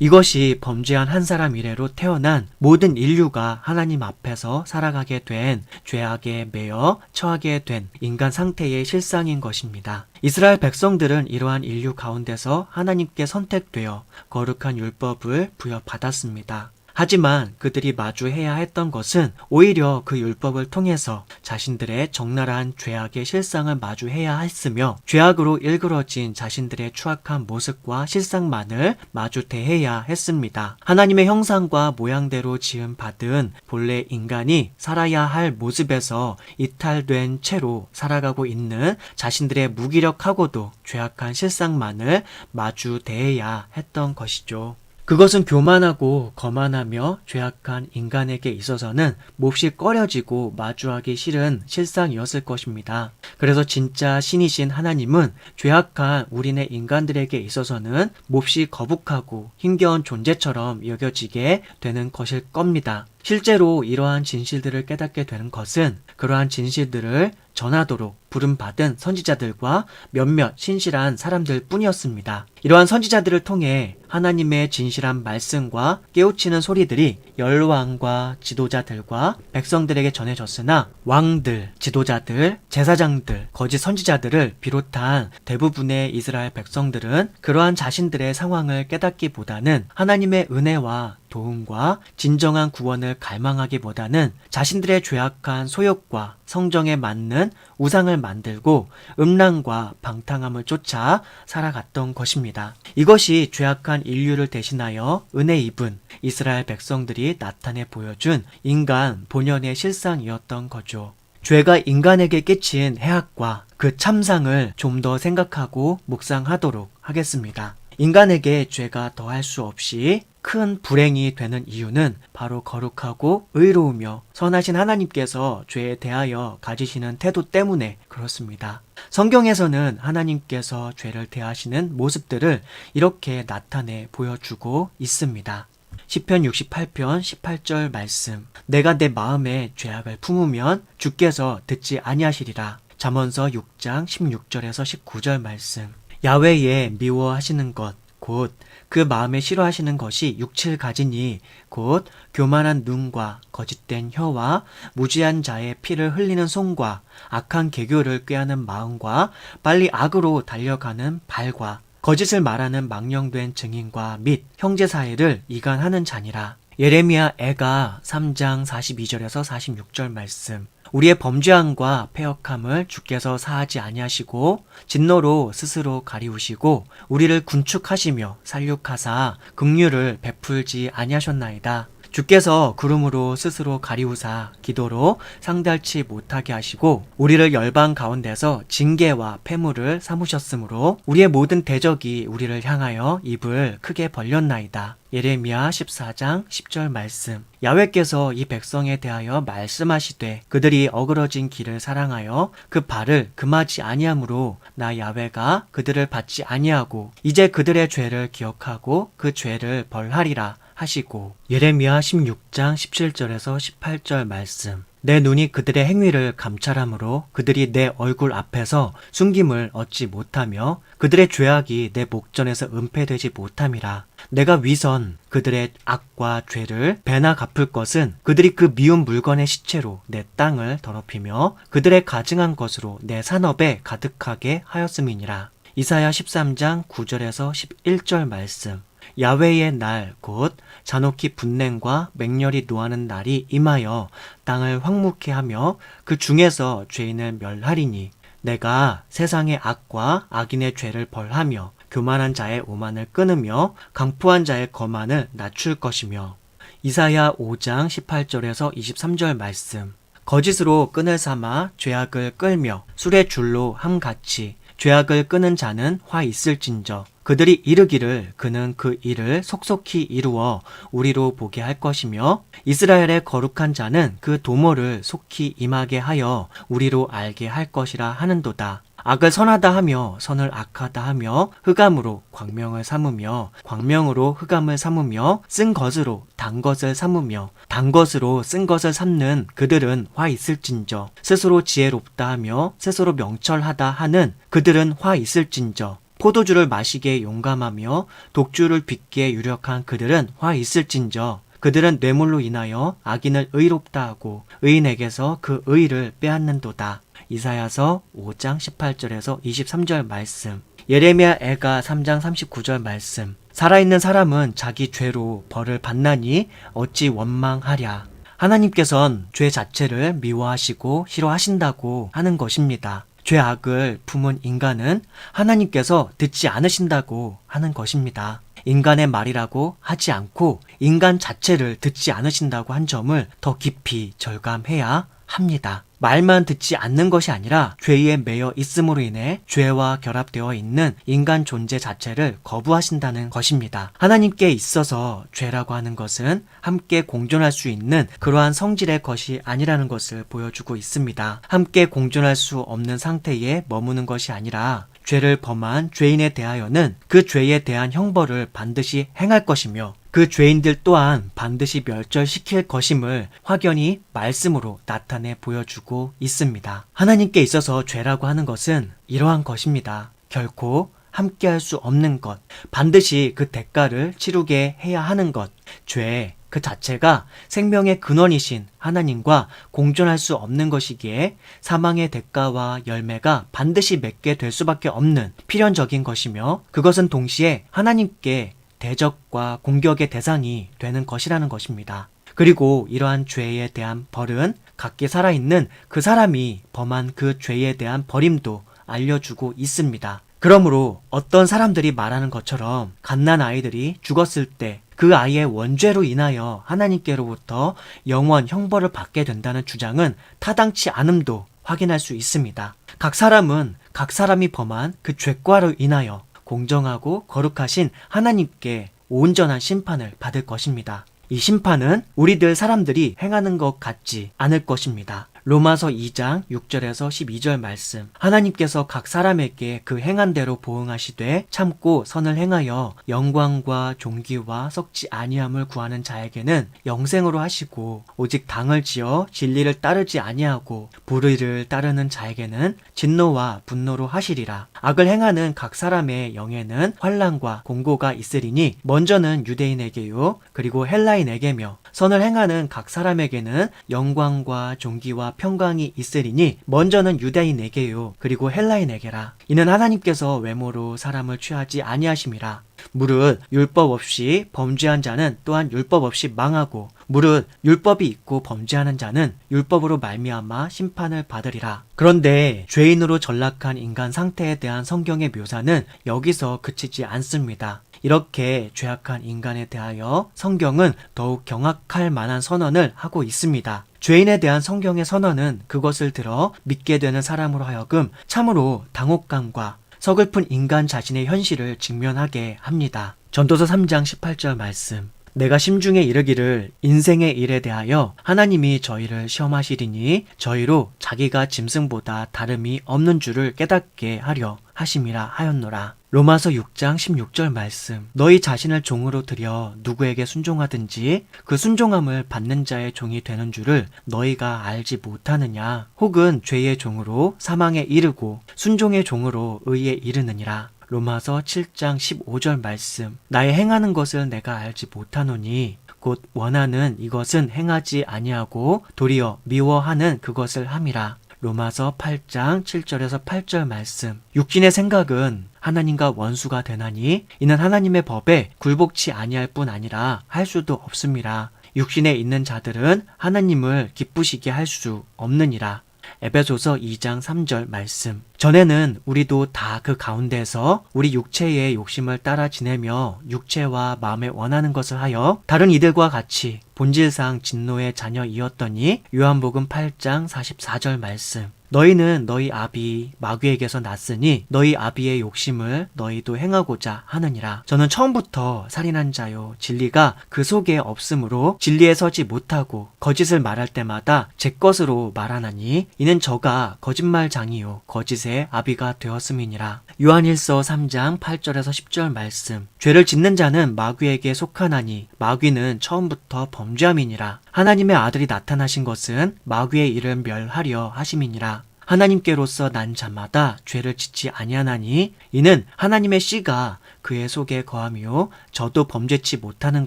이것이 범죄한 한 사람 이래로 태어난 모든 인류가 하나님 앞에서 살아가게 된 죄악에 매여 처하게 된 인간 상태의 실상인 것입니다. 이스라엘 백성들은 이러한 인류 가운데서 하나님께 선택되어 거룩한 율법을 부여받았습니다. 하지만 그들이 마주해야 했던 것은 오히려 그 율법을 통해서 자신들의 적나라한 죄악의 실상을 마주해야 했으며 죄악으로 일그러진 자신들의 추악한 모습과 실상만을 마주 대해야 했습니다. 하나님의 형상과 모양대로 지음받은 본래 인간이 살아야 할 모습에서 이탈된 채로 살아가고 있는 자신들의 무기력하고도 죄악한 실상만을 마주 대해야 했던 것이죠. 그것은 교만하고 거만하며 죄악한 인간에게 있어서는 몹시 꺼려지고 마주하기 싫은 실상이었을 것입니다. 그래서 진짜 신이신 하나님은 죄악한 우리네 인간들에게 있어서는 몹시 거북하고 힘겨운 존재처럼 여겨지게 되는 것일 겁니다. 실제로 이러한 진실들을 깨닫게 되는 것은 그러한 진실들을 전하도록 부름받은 선지자들과 몇몇 신실한 사람들 뿐이었습니다. 이러한 선지자들을 통해 하나님의 진실한 말씀과 깨우치는 소리들이 열왕과 지도자들과 백성들에게 전해졌으나 왕들, 지도자들, 제사장들, 거짓 선지자들을 비롯한 대부분의 이스라엘 백성들은 그러한 자신들의 상황을 깨닫기보다는 하나님의 은혜와 도움과 진정한 구원을 갈망하기보다는 자신들의 죄악한 소욕과 성정에 맞는 우상을 만들고 음란과 방탕함을 쫓아 살아갔던 것입니다. 이것이 죄악한 인류를 대신하여 은혜 입은 이스라엘 백성들이 나타내 보여준 인간 본연의 실상이었던 거죠. 죄가 인간에게 끼친 해악과 그 참상을 좀 더 생각하고 묵상하도록 하겠습니다. 인간에게 죄가 더할 수 없이 큰 불행이 되는 이유는 바로 거룩하고 의로우며 선하신 하나님께서 죄에 대하여 가지시는 태도 때문에 그렇습니다. 성경에서는 하나님께서 죄를 대하시는 모습들을 이렇게 나타내 보여주고 있습니다. 시편 68편 18절 말씀. 내가 내 마음에 죄악을 품으면 주께서 듣지 아니하시리라. 잠언서 6장 16절에서 19절 말씀. 야훼의 미워하시는 것 곧 그 마음에 싫어하시는 것이 육칠가지니 곧 교만한 눈과 거짓된 혀와 무지한 자의 피를 흘리는 손과 악한 계교를 꾀하는 마음과 빨리 악으로 달려가는 발과 거짓을 말하는 망령된 증인과 및 형제 사이를 이간하는 자니라. 예레미야 애가 3장 42절에서 46절 말씀. 우리의 범죄함과 패역함을 주께서 사하지 아니하시고 진노로 스스로 가리우시고 우리를 군축하시며 살육하사 긍휼을 베풀지 아니하셨나이다. 주께서 구름으로 스스로 가리우사 기도로 상달치 못하게 하시고 우리를 열방 가운데서 징계와 패물을 삼으셨으므로 우리의 모든 대적이 우리를 향하여 입을 크게 벌렸나이다. 예레미야 14장 10절 말씀. 야훼께서 이 백성에 대하여 말씀하시되 그들이 어그러진 길을 사랑하여 그 발을 금하지 아니하므로 나 야훼가 그들을 받지 아니하고 이제 그들의 죄를 기억하고 그 죄를 벌하리라 하시고. 예레미야 16장 17절에서 18절 말씀. 내 눈이 그들의 행위를 감찰함으로 그들이 내 얼굴 앞에서 숨김을 얻지 못하며 그들의 죄악이 내 목전에서 은폐되지 못함이라. 내가 위선 그들의 악과 죄를 배나 갚을 것은 그들이 그 미운 물건의 시체로 내 땅을 더럽히며 그들의 가증한 것으로 내 산업에 가득하게 하였음이니라. 이사야 13장 9절에서 11절 말씀. 야훼의 날 곧 잔혹히 분냉과 맹렬히 노하는 날이 임하여 땅을 황무케 하며 그 중에서 죄인을 멸하리니 내가 세상의 악과 악인의 죄를 벌하며 교만한 자의 오만을 끊으며 강포한 자의 거만을 낮출 것이며. 이사야 5장 18절에서 23절 말씀. 거짓으로 끈을 삼아 죄악을 끌며 술의 줄로 함같이 죄악을 끄는 자는 화 있을진저 그들이 이르기를 그는 그 일을 속속히 이루어 우리로 보게 할 것이며 이스라엘의 거룩한 자는 그 도모를 속히 임하게 하여 우리로 알게 할 것이라 하는도다. 악을 선하다 하며 선을 악하다 하며 흑암으로 광명을 삼으며 광명으로 흑암을 삼으며 쓴 것으로 단 것을 삼으며 단 것으로 쓴 것을 삼는 그들은 화 있을진저 스스로 지혜롭다 하며 스스로 명철하다 하는 그들은 화 있을진저 포도주를 마시기에 용감하며 독주를 빚기에 유력한 그들은 화 있을진저 그들은 뇌물로 인하여 악인을 의롭다 하고 의인에게서 그 의를 빼앗는도다. 이사야서 5장 18절에서 23절 말씀. 예레미야 애가 3장 39절 말씀. 살아있는 사람은 자기 죄로 벌을 받나니 어찌 원망하랴. 하나님께서는 죄 자체를 미워하시고 싫어하신다고 하는 것입니다. 죄악을 품은 인간은 하나님께서 듣지 않으신다고 하는 것입니다. 인간의 말이라고 하지 않고 인간 자체를 듣지 않으신다고 한 점을 더 깊이 절감해야 합니다. 말만 듣지 않는 것이 아니라 죄에 매여 있음으로 인해 죄와 결합되어 있는 인간 존재 자체를 거부하신다는 것입니다. 하나님께 있어서 죄라고 하는 것은 함께 공존할 수 있는 그러한 성질의 것이 아니라는 것을 보여주고 있습니다. 함께 공존할 수 없는 상태에 머무는 것이 아니라 죄를 범한 죄인에 대하여는 그 죄에 대한 형벌을 반드시 행할 것이며 그 죄인들 또한 반드시 멸절시킬 것임을 확연히 말씀으로 나타내 보여주고 있습니다. 하나님께 있어서 죄라고 하는 것은 이러한 것입니다. 결코 함께할 수 없는 것, 반드시 그 대가를 치르게 해야 하는 것, 죄 그 자체가 생명의 근원이신 하나님과 공존할 수 없는 것이기에 사망의 대가와 열매가 반드시 맺게 될 수밖에 없는 필연적인 것이며 그것은 동시에 하나님께 대적과 공격의 대상이 되는 것이라는 것입니다. 그리고 이러한 죄에 대한 벌은 각기 살아있는 그 사람이 범한 그 죄에 대한 벌임도 알려주고 있습니다. 그러므로 어떤 사람들이 말하는 것처럼 갓난 아이들이 죽었을 때 그 아이의 원죄로 인하여 하나님께로부터 영원 형벌을 받게 된다는 주장은 타당치 않음도 확인할 수 있습니다. 각 사람은 각 사람이 범한 그 죄과로 인하여 공정하고 거룩하신 하나님께 온전한 심판을 받을 것입니다. 이 심판은 우리들 사람들이 행하는 것 같지 않을 것입니다. 로마서 2장 6절에서 12절 말씀. 하나님께서 각 사람에게 그 행한 대로 보응하시되 참고 선을 행하여 영광과 존귀와 썩지 아니함을 구하는 자에게는 영생으로 하시고, 오직 당을 지어 진리를 따르지 아니하고 불의를 따르는 자에게는 진노와 분노로 하시리라. 악을 행하는 각 사람의 영에는 환난과 공고가 있으리니 먼저는 유대인에게요 그리고 헬라인에게며, 선을 행하는 각 사람에게는 영광과 존귀와 평강이 있으리니 먼저는 유대인에게요 그리고 헬라인에게라. 이는 하나님께서 외모로 사람을 취하지 아니하심이라. 무릇 율법 없이 범죄한 자는 또한 율법 없이 망하고, 무릇 율법이 있고 범죄하는 자는 율법으로 말미암아 심판을 받으리라. 그런데 죄인으로 전락한 인간 상태에 대한 성경의 묘사는 여기서 그치지 않습니다. 이렇게 죄악한 인간에 대하여 성경은 더욱 경악할 만한 선언을 하고 있습니다. 죄인에 대한 성경의 선언은 그것을 들어 믿게 되는 사람으로 하여금 참으로 당혹감과 서글픈 인간 자신의 현실을 직면하게 합니다. 전도서 3장 18절 말씀. 내가 심중에 이르기를 인생의 일에 대하여 하나님이 저희를 시험하시리니 저희로 자기가 짐승보다 다름이 없는 줄을 깨닫게 하려 하심이라 하였노라. 로마서 6장 16절 말씀. 너희 자신을 종으로 들여 누구에게 순종하든지 그 순종함을 받는 자의 종이 되는 줄을 너희가 알지 못하느냐. 혹은 죄의 종으로 사망에 이르고 순종의 종으로 의에 이르느니라. 로마서 7장 15절 말씀. 나의 행하는 것을 내가 알지 못하노니 곧 원하는 이것은 행하지 아니하고 도리어 미워하는 그것을 함이라. 로마서 8장 7절에서 8절 말씀. 육신의 생각은 하나님과 원수가 되나니 이는 하나님의 법에 굴복치 아니할 뿐 아니라 할 수도 없음이라. 육신에 있는 자들은 하나님을 기쁘시게 할 수 없느니라. 에베소서 2장 3절 말씀. 전에는 우리도 다 그 가운데서 우리 육체의 욕심을 따라 지내며 육체와 마음에 원하는 것을 하여 다른 이들과 같이 본질상 진노의 자녀이었더니, 요한복음 8장 44절 말씀. 너희는 너희 아비 마귀에게서 났으니 너희 아비의 욕심을 너희도 행하고자 하느니라. 저는 처음부터 살인한 자요 진리가 그 속에 없으므로 진리에 서지 못하고 거짓을 말할 때마다 제 것으로 말하나니 이는 저가 거짓말장이요 거짓의 아비가 되었음이니라. 요한일서 3장 8절에서 10절 말씀. 죄를 짓는 자는 마귀에게 속하나니 마귀는 처음부터 범죄함이니라. 하나님의 아들이 나타나신 것은 마귀의 일을 멸하려 하심이니라. 하나님께로서 난 자마다 죄를 짓지 아니하나니 이는 하나님의 씨가 그의 속에 거함이요 저도 범죄치 못하는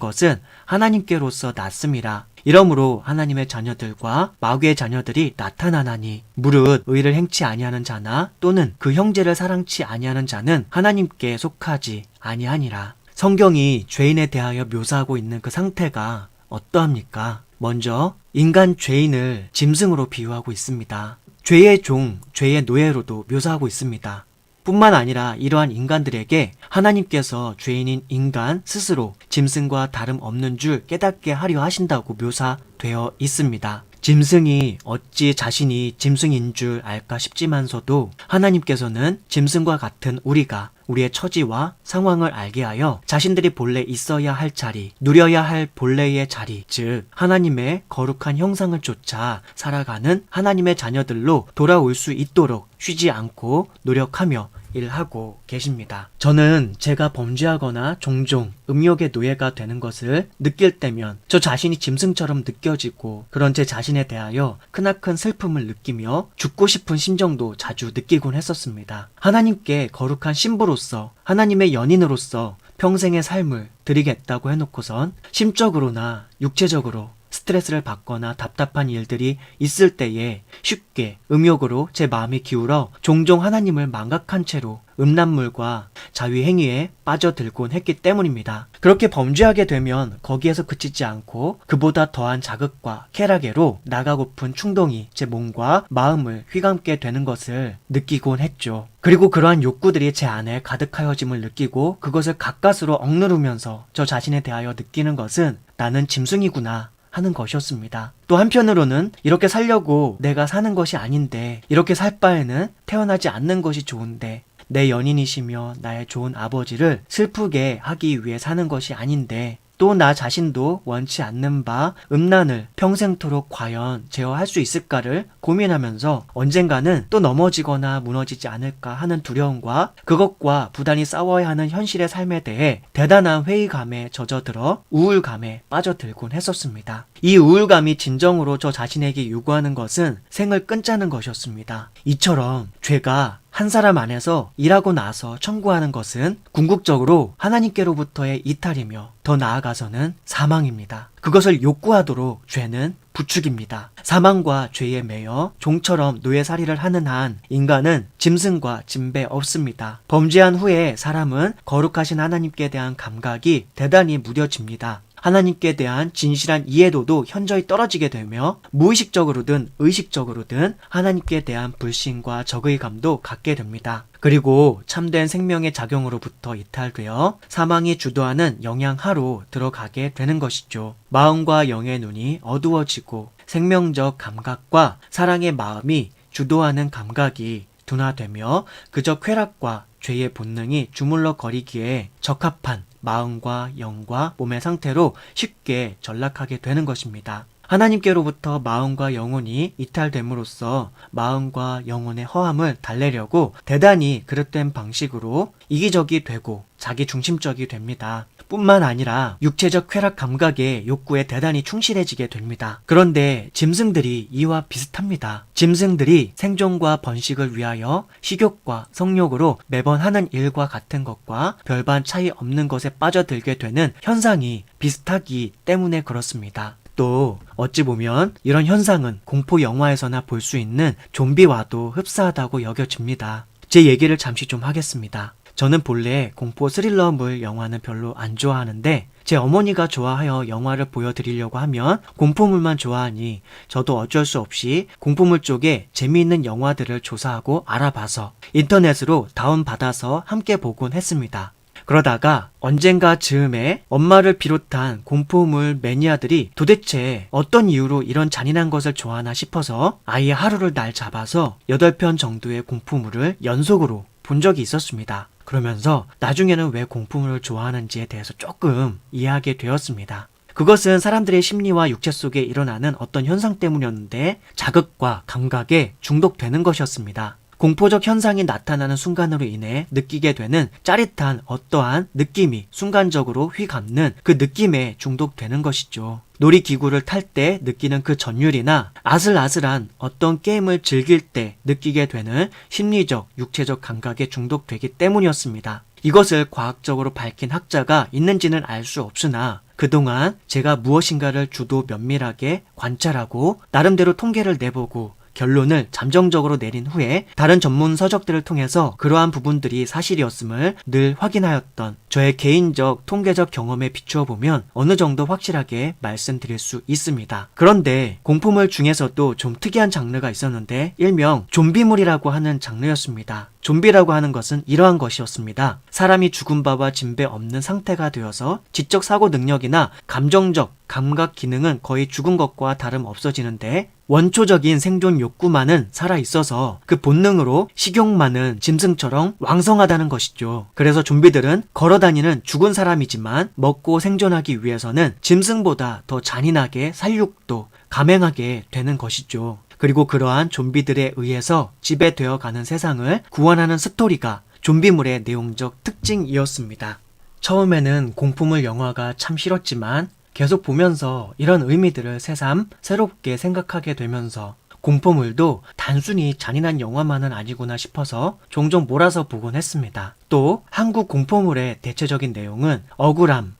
것은 하나님께로서 났음이라. 이러므로 하나님의 자녀들과 마귀의 자녀들이 나타나나니 무릇 의를 행치 아니하는 자나 또는 그 형제를 사랑치 아니하는 자는 하나님께 속하지 아니하니라. 성경이 죄인에 대하여 묘사하고 있는 그 상태가 어떠합니까? 먼저 인간 죄인을 짐승으로 비유하고 있습니다. 죄의 종, 죄의 노예로도 묘사하고 있습니다. 뿐만 아니라 이러한 인간들에게 하나님께서 죄인인 인간 스스로 짐승과 다름없는 줄 깨닫게 하려 하신다고 묘사되어 있습니다. 짐승이 어찌 자신이 짐승인 줄 알까 싶지만서도 하나님께서는 짐승과 같은 우리가 우리의 처지와 상황을 알게 하여 자신들이 본래 있어야 할 자리, 누려야 할 본래의 자리, 즉 하나님의 거룩한 형상을 쫓아 살아가는 하나님의 자녀들로 돌아올 수 있도록 쉬지 않고 노력하며 일하고 계십니다. 저는 제가 범죄하거나 종종 음욕의 노예가 되는 것을 느낄 때면 저 자신이 짐승처럼 느껴지고 그런 제 자신에 대하여 크나큰 슬픔을 느끼며 죽고 싶은 심정도 자주 느끼곤 했었습니다. 하나님께 거룩한 신부로서 하나님의 연인으로서 평생의 삶을 드리겠다고 해놓고선 심적으로나 육체적으로 스트레스를 받거나 답답한 일들이 있을 때에 쉽게 음욕으로 제 마음이 기울어 종종 하나님을 망각한 채로 음란물과 자위행위에 빠져들곤 했기 때문입니다. 그렇게 범죄하게 되면 거기에서 그치지 않고 그보다 더한 자극과 쾌락에로 나가고픈 충동이 제 몸과 마음을 휘감게 되는 것을 느끼곤 했죠. 그리고 그러한 욕구들이 제 안에 가득하여짐을 느끼고 그것을 가까스로 억누르면서 저 자신에 대하여 느끼는 것은 나는 짐승이구나 하는 것이었습니다. 또 한편으로는 이렇게 살려고 내가 사는 것이 아닌데 이렇게 살 바에는 태어나지 않는 것이 좋은데 내 연인이시며 나의 좋은 아버지를 슬프게 하기 위해 사는 것이 아닌데 또 나 자신도 원치 않는 바 음란을 평생토록 과연 제어할 수 있을까를 고민하면서 언젠가는 또 넘어지거나 무너지지 않을까 하는 두려움과 그것과 부단히 싸워야 하는 현실의 삶에 대해 대단한 회의감에 젖어들어 우울감에 빠져들곤 했었습니다. 이 우울감이 진정으로 저 자신에게 요구하는 것은 생을 끊자는 것이었습니다. 이처럼 죄가 한 사람 안에서 일하고 나서 청구하는 것은 궁극적으로 하나님께로부터의 이탈이며 더 나아가서는 사망입니다. 그것을 욕구하도록 죄는 부축입니다. 사망과 죄에 매여 종처럼 노예살이를 하는 한 인간은 짐승과 짐배 없습니다. 범죄한 후에 사람은 거룩하신 하나님께 대한 감각이 대단히 무뎌집니다. 하나님께 대한 진실한 이해도도 현저히 떨어지게 되며 무의식적으로든 의식적으로든 하나님께 대한 불신과 적의감도 갖게 됩니다. 그리고 참된 생명의 작용으로부터 이탈되어 사망이 주도하는 영향하로 들어가게 되는 것이죠. 마음과 영의 눈이 어두워지고 생명적 감각과 사랑의 마음이 주도하는 감각이 둔화되며 그저 쾌락과 죄의 본능이 주물럭거리기에 적합한 마음과 영과 몸의 상태로 쉽게 전락하게 되는 것입니다. 하나님께로부터 마음과 영혼이 이탈됨으로써 마음과 영혼의 허함을 달래려고 대단히 그릇된 방식으로 이기적이 되고 자기 중심적이 됩니다. 뿐만 아니라 육체적 쾌락 감각의 욕구에 대단히 충실해지게 됩니다. 그런데 짐승들이 이와 비슷합니다. 짐승들이 생존과 번식을 위하여 식욕과 성욕으로 매번 하는 일과 같은 것과 별반 차이 없는 것에 빠져들게 되는 현상이 비슷하기 때문에 그렇습니다. 또 어찌 보면 이런 현상은 공포 영화에서나 볼 수 있는 좀비와도 흡사하다고 여겨집니다. 제 얘기를 잠시 좀 하겠습니다. 저는 본래 공포 스릴러물 영화는 별로 안 좋아하는데 제 어머니가 좋아하여 영화를 보여드리려고 하면 공포물만 좋아하니 저도 어쩔 수 없이 공포물 쪽에 재미있는 영화들을 조사하고 알아봐서 인터넷으로 다운받아서 함께 보곤 했습니다. 그러다가 언젠가 즈음에 엄마를 비롯한 공포물 매니아들이 도대체 어떤 이유로 이런 잔인한 것을 좋아하나 싶어서 아예 하루를 날 잡아서 8편 정도의 공포물을 연속으로 본 적이 있었습니다. 그러면서 나중에는 왜 공포물을 좋아하는지에 대해서 조금 이해하게 되었습니다. 그것은 사람들의 심리와 육체 속에 일어나는 어떤 현상 때문이었는데 자극과 감각에 중독되는 것이었습니다. 공포적 현상이 나타나는 순간으로 인해 느끼게 되는 짜릿한 어떠한 느낌이 순간적으로 휘감는 그 느낌에 중독되는 것이죠. 놀이기구를 탈 때 느끼는 그 전율이나 아슬아슬한 어떤 게임을 즐길 때 느끼게 되는 심리적, 육체적 감각에 중독되기 때문이었습니다. 이것을 과학적으로 밝힌 학자가 있는지는 알 수 없으나 그동안 제가 무엇인가를 주도 면밀하게 관찰하고 나름대로 통계를 내보고 결론을 잠정적으로 내린 후에 다른 전문 서적들을 통해서 그러한 부분들이 사실이었음을 늘 확인하였던 저의 개인적 통계적 경험에 비추어 보면 어느 정도 확실하게 말씀드릴 수 있습니다. 그런데 공포물 중에서도 좀 특이한 장르가 있었는데 일명 좀비물이라고 하는 장르였습니다. 좀비라고 하는 것은 이러한 것이었습니다. 사람이 죽은 바와 진배 없는 상태가 되어서 지적 사고 능력이나 감정적 감각 기능은 거의 죽은 것과 다름 없어지는데 원초적인 생존 욕구만은 살아있어서 그 본능으로 식욕만은 짐승처럼 왕성하다는 것이죠. 그래서 좀비들은 걸어다니는 죽은 사람이지만 먹고 생존하기 위해서는 짐승보다 더 잔인하게 살육도 감행하게 되는 것이죠. 그리고 그러한 좀비들에 의해서 지배되어 가는 세상을 구원하는 스토리가 좀비물의 내용적 특징이었습니다. 처음에는 공포물 영화가 참 싫었지만 계속 보면서 이런 의미들을 새삼 새롭게 생각하게 되면서 공포물도 단순히 잔인한 영화만은 아니구나 싶어서 종종 몰아서 보곤 했습니다. 또 한국 공포물의 대체적인 내용은 억울함,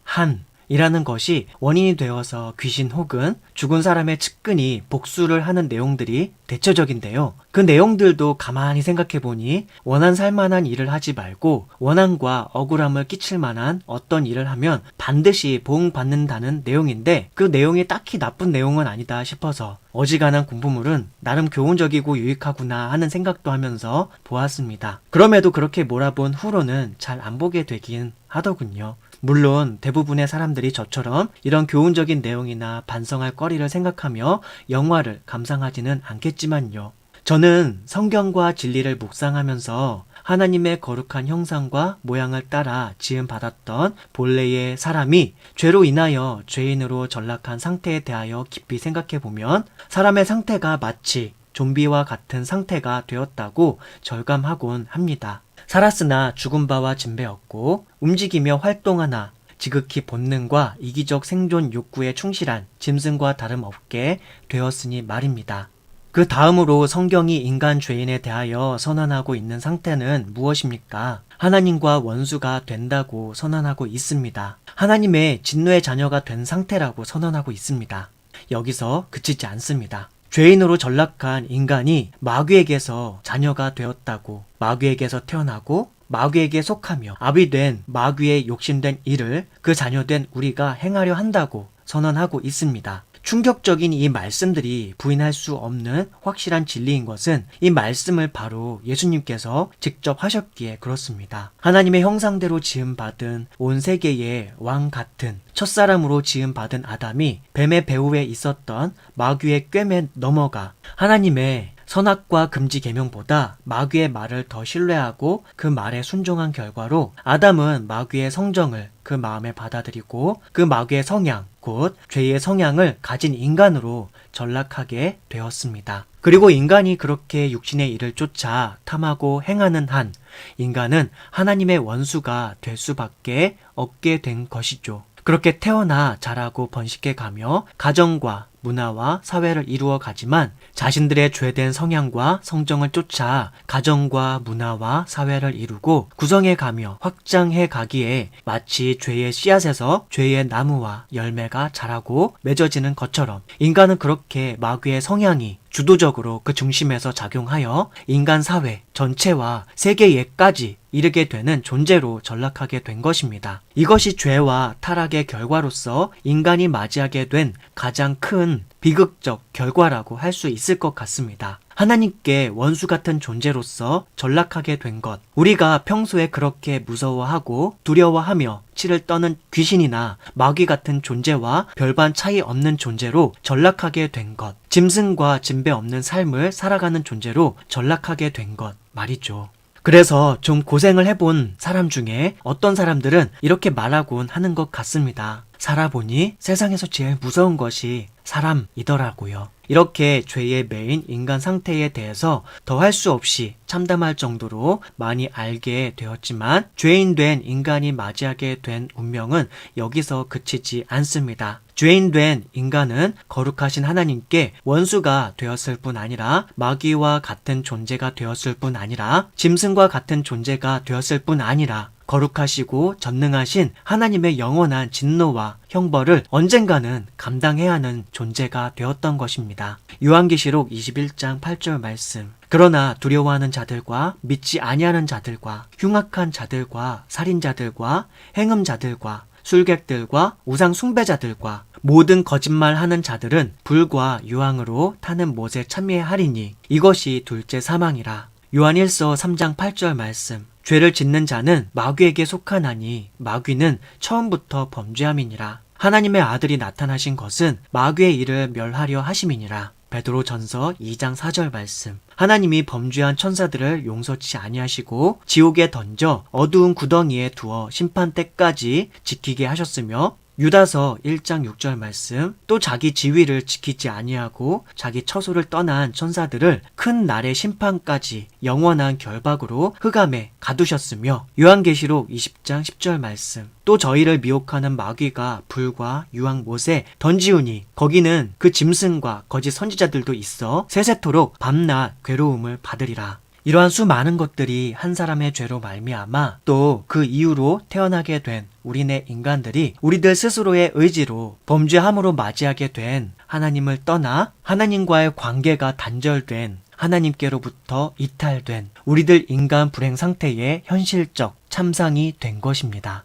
이라는 것이 원인이 되어서 귀신 혹은 죽은 사람의 측근이 복수를 하는 내용들이 대체적인데요. 그 내용들도 가만히 생각해보니 원한 살만한 일을 하지 말고 원한과 억울함을 끼칠 만한 어떤 일을 하면 반드시 보응받는다는 내용인데 그 내용이 딱히 나쁜 내용은 아니다 싶어서 어지간한 공포물은 나름 교훈적이고 유익하구나 하는 생각도 하면서 보았습니다. 그럼에도 그렇게 몰아본 후로는 잘 안 보게 되긴 하더군요. 물론 대부분의 사람들이 저처럼 이런 교훈적인 내용이나 반성할 거리를 생각하며 영화를 감상하지는 않겠지만요. 저는 성경과 진리를 묵상하면서 하나님의 거룩한 형상과 모양을 따라 지음받았던 본래의 사람이 죄로 인하여 죄인으로 전락한 상태에 대하여 깊이 생각해보면 사람의 상태가 마치 좀비와 같은 상태가 되었다고 절감하곤 합니다. 살았으나 죽은 바와 진배였고 움직이며 활동하나 지극히 본능과 이기적 생존 욕구에 충실한 짐승과 다름없게 되었으니 말입니다. 그 다음으로 성경이 인간 죄인에 대하여 선언하고 있는 상태는 무엇입니까? 하나님과 원수가 된다고 선언하고 있습니다. 하나님의 진노의 자녀가 된 상태라고 선언하고 있습니다. 여기서 그치지 않습니다. 죄인으로 전락한 인간이 마귀에게서 자녀가 되었다고, 마귀에게서 태어나고 마귀에게 속하며 아비 된 마귀의 욕심된 일을 그 자녀된 우리가 행하려 한다고 선언하고 있습니다. 충격적인 이 말씀들이 부인할 수 없는 확실한 진리인 것은 이 말씀을 바로 예수님께서 직접 하셨기에 그렇습니다. 하나님의 형상대로 지음받은 온 세계의 왕 같은 첫사람으로 지음받은 아담이 뱀의 배후에 있었던 마귀의 꿰매 넘어가 하나님의 선악과 금지 계명보다 마귀의 말을 더 신뢰하고 그 말에 순종한 결과로 아담은 마귀의 성정을 그 마음에 받아들이고 그 마귀의 성향, 곧 죄의 성향을 가진 인간으로 전락하게 되었습니다. 그리고 인간이 그렇게 육신의 일을 쫓아 탐하고 행하는 한 인간은 하나님의 원수가 될 수밖에 없게 된 것이죠. 그렇게 태어나 자라고 번식해 가며 가정과 문화와 사회를 이루어 가지만 자신들의 죄된 성향과 성정을 쫓아 가정과 문화와 사회를 이루고 구성해 가며 확장해 가기에 마치 죄의 씨앗에서 죄의 나무와 열매가 자라고 맺어지는 것처럼 인간은 그렇게 마귀의 성향이 주도적으로 그 중심에서 작용하여 인간 사회 전체와 세계에까지 이르게 되는 존재로 전락하게 된 것입니다. 이것이 죄와 타락의 결과로서 인간이 맞이하게 된 가장 큰 비극적 결과라고 할 수 있을 것 같습니다. 하나님께 원수 같은 존재로서 전락하게 된 것, 우리가 평소에 그렇게 무서워하고 두려워하며 치를 떠는 귀신이나 마귀 같은 존재와 별반 차이 없는 존재로 전락하게 된 것, 짐승과 진배 없는 삶을 살아가는 존재로 전락하게 된 것 말이죠. 그래서 좀 고생을 해본 사람 중에 어떤 사람들은 이렇게 말하곤 하는 것 같습니다. 살아보니 세상에서 제일 무서운 것이 사람이더라고요. 이렇게 죄의 매인 인간 상태에 대해서 더할 수 없이 참담할 정도로 많이 알게 되었지만 죄인 된 인간이 맞이하게 된 운명은 여기서 그치지 않습니다. 죄인 된 인간은 거룩하신 하나님께 원수가 되었을 뿐 아니라 마귀와 같은 존재가 되었을 뿐 아니라 짐승과 같은 존재가 되었을 뿐 아니라 거룩하시고 전능하신 하나님의 영원한 진노와 형벌을 언젠가는 감당해야 하는 존재가 되었던 것입니다. 요한계시록 21장 8절 말씀. 그러나 두려워하는 자들과 믿지 아니하는 자들과 흉악한 자들과 살인자들과 행음자들과 술객들과 우상 숭배자들과 모든 거짓말하는 자들은 불과 유황으로 타는 못에 참여하리니 이것이 둘째 사망이라. 요한일서 3장 8절 말씀. 죄를 짓는 자는 마귀에게 속하나니 마귀는 처음부터 범죄함이니라. 하나님의 아들이 나타나신 것은 마귀의 일을 멸하려 하심이니라. 베드로전서 2장 4절 말씀. 하나님이 범죄한 천사들을 용서치 아니하시고 지옥에 던져 어두운 구덩이에 두어 심판 때까지 지키게 하셨으며 유다서 1장 6절 말씀. 또 자기 지위를 지키지 아니하고 자기 처소를 떠난 천사들을 큰 날의 심판까지 영원한 결박으로 흑암에 가두셨으며 요한계시록 20장 10절 말씀. 또 저희를 미혹하는 마귀가 불과 유황 못에 던지우니 거기는 그 짐승과 거짓 선지자들도 있어 세세토록 밤낮 괴로움을 받으리라. 이러한 수많은 것들이 한 사람의 죄로 말미암아 또 그 이후로 태어나게 된 우리네 인간들이 우리들 스스로의 의지로 범죄함으로 맞이하게 된 하나님을 떠나 하나님과의 관계가 단절된 하나님께로부터 이탈된 우리들 인간 불행 상태의 현실적 참상이 된 것입니다.